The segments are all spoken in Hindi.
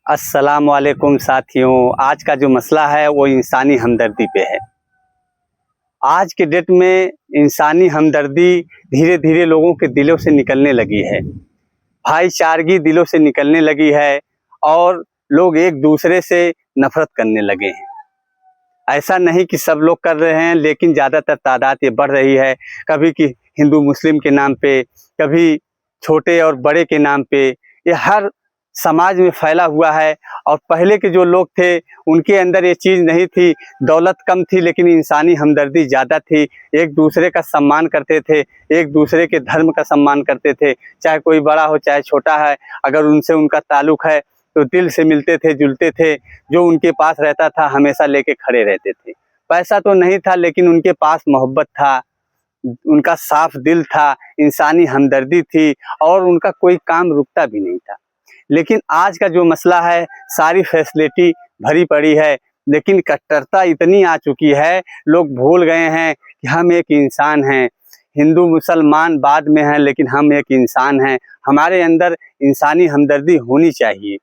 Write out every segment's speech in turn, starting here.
अस्सलाम वालेकुम साथियों। आज का जो मसला है वो इंसानी हमदर्दी पे है। आज के डेट में इंसानी हमदर्दी धीरे धीरे लोगों के दिलों से निकलने लगी है, भाईचारगी दिलों से निकलने लगी है और लोग एक दूसरे से नफरत करने लगे हैं। ऐसा नहीं कि सब लोग कर रहे हैं, लेकिन ज़्यादातर तादाद ये बढ़ रही है। कभी कि हिंदू मुस्लिम के नाम पे, कभी छोटे और बड़े के नाम पे, ये हर समाज में फैला हुआ है। और पहले के जो लोग थे उनके अंदर ये चीज़ नहीं थी, दौलत कम थी लेकिन इंसानी हमदर्दी ज़्यादा थी। एक दूसरे का सम्मान करते थे, एक दूसरे के धर्म का सम्मान करते थे, चाहे कोई बड़ा हो चाहे छोटा है। अगर उनसे उनका ताल्लुक़ है तो दिल से मिलते थे, जुलते थे। जो उनके पास रहता था हमेशा लेके खड़े रहते थे। पैसा तो नहीं था लेकिन उनके पास मोहब्बत था, उनका साफ दिल था, इंसानी हमदर्दी थी और उनका कोई काम रुकता भी नहीं था। लेकिन आज का जो मसला है, सारी फैसिलिटी भरी पड़ी है लेकिन कट्टरता इतनी आ चुकी है, लोग भूल गए हैं कि हम एक इंसान हैं। हिंदू मुसलमान बाद में हैं लेकिन हम एक इंसान हैं। हमारे अंदर इंसानी हमदर्दी होनी चाहिए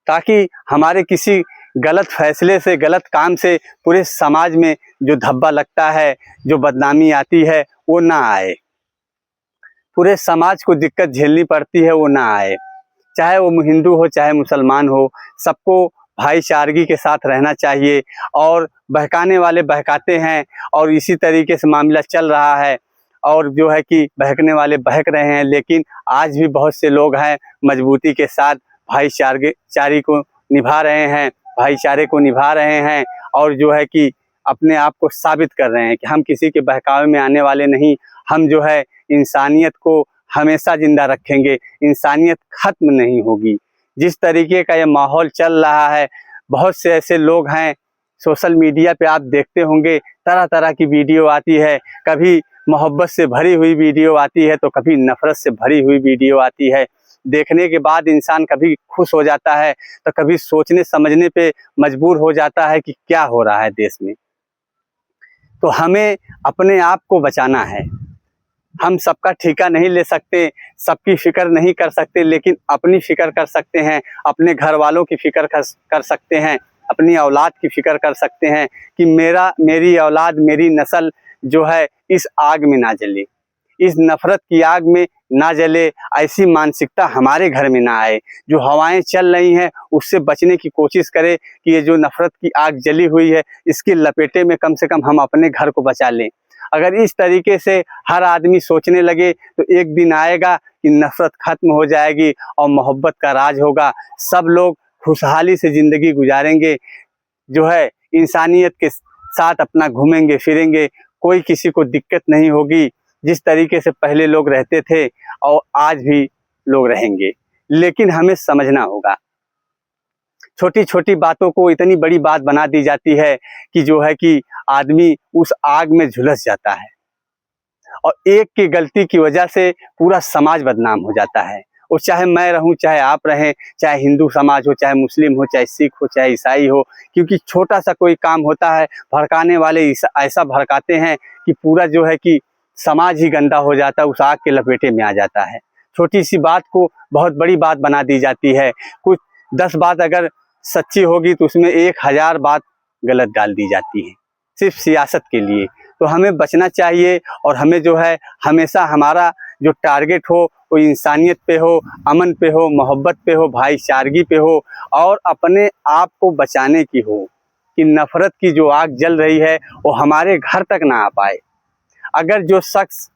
ताकि हमारे किसी गलत फैसले से, गलत काम से पूरे समाज में जो धब्बा लगता है, जो बदनामी आती है, वो ना आए। पूरे समाज को दिक्कत झेलनी पड़ती है, वो ना आए। चाहे वो हिंदू हो चाहे मुसलमान हो, सबको भाईचारगी के साथ रहना चाहिए। और बहकाने वाले बहकाते हैं और इसी तरीके से मामला चल रहा है। और जो है कि बहकने वाले बहक रहे हैं, लेकिन आज भी बहुत से लोग हैं मजबूती के साथ भाईचारे को निभा रहे हैं, भाईचारे को निभा रहे हैं और जो है कि अपने आप को साबित कर रहे हैं कि हम किसी के बहकावे में आने वाले नहीं। हम जो है इंसानियत को हमेशा जिंदा रखेंगे, इंसानियत खत्म नहीं होगी। जिस तरीके का ये माहौल चल रहा है, बहुत से ऐसे लोग हैं, सोशल मीडिया पे आप देखते होंगे तरह तरह की वीडियो आती है। कभी मोहब्बत से भरी हुई वीडियो आती है तो कभी नफरत से भरी हुई वीडियो आती है। देखने के बाद इंसान कभी खुश हो जाता है तो कभी सोचने समझने पे मजबूर हो जाता है कि क्या हो रहा है देश में। तो हमें अपने आप को बचाना है। हम सबका ठेका नहीं ले सकते, सबकी फिक्र नहीं कर सकते, लेकिन अपनी फिक्र कर सकते हैं, अपने घर वालों की फिक्र कर सकते हैं, अपनी औलाद की फिक्र कर सकते हैं कि मेरी औलाद, मेरी नस्ल जो है इस आग में ना जले, इस नफरत की आग में ना जले। ऐसी मानसिकता हमारे घर में ना आए। जो हवाएं चल रही हैं उससे बचने की कोशिश करें कि ये जो नफरत की आग जली हुई है इसके लपेटे में कम से कम हम अपने घर को बचा लें। अगर इस तरीके से हर आदमी सोचने लगे तो एक दिन आएगा कि नफरत खत्म हो जाएगी और मोहब्बत का राज होगा। सब लोग खुशहाली से ज़िंदगी गुजारेंगे, जो है इंसानियत के साथ अपना घूमेंगे फिरेंगे, कोई किसी को दिक्कत नहीं होगी। जिस तरीके से पहले लोग रहते थे और आज भी लोग रहेंगे। लेकिन हमें समझना होगा, छोटी छोटी बातों को इतनी बड़ी बात बना दी जाती है कि जो है कि आदमी उस आग में झुलस जाता है और एक की गलती की वजह से पूरा समाज बदनाम हो जाता है। और चाहे मैं रहूं, चाहे आप रहें, चाहे हिंदू समाज हो, चाहे मुस्लिम हो, चाहे सिख हो, चाहे ईसाई हो, क्योंकि छोटा सा कोई काम होता है, भड़काने वाले ऐसा भड़काते हैं कि पूरा जो है कि समाज ही गंदा हो जाता है, उस आग के लपेटे में आ जाता है। छोटी सी बात को बहुत बड़ी बात बना दी जाती है। कुछ 10 बात अगर सच्ची होगी तो उसमें 1000 बात गलत डाल दी जाती है, सिर्फ सियासत के लिए। तो हमें बचना चाहिए और हमें जो है हमेशा हमारा जो टारगेट हो वो इंसानियत पे हो, अमन पे हो, मोहब्बत पे हो, भाईचारगी पे हो और अपने आप को बचाने की हो कि नफरत की जो आग जल रही है वो हमारे घर तक ना आ पाए। अगर जो शख्स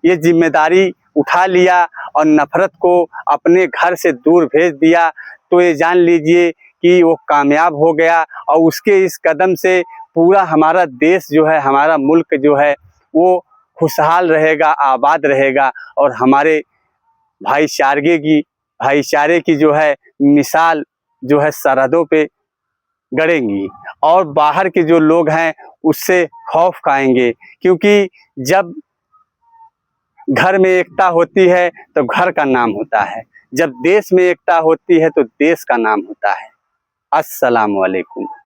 ये जिम्मेदारी उठा लिया और नफरत को अपने घर से दूर भेज दिया तो ये जान लीजिए कि वो कामयाब हो गया। और उसके इस कदम से पूरा हमारा देश जो है, हमारा मुल्क जो है वो खुशहाल रहेगा, आबाद रहेगा और हमारे भाईचारे की जो है मिसाल जो है सरहदों पे गड़ेंगी और बाहर के जो लोग हैं उससे खौफ खाएंगे। क्योंकि जब घर में एकता होती है तो घर का नाम होता है, जब देश में एकता होती है तो देश का नाम होता है। अस्सलाम वालेकुम।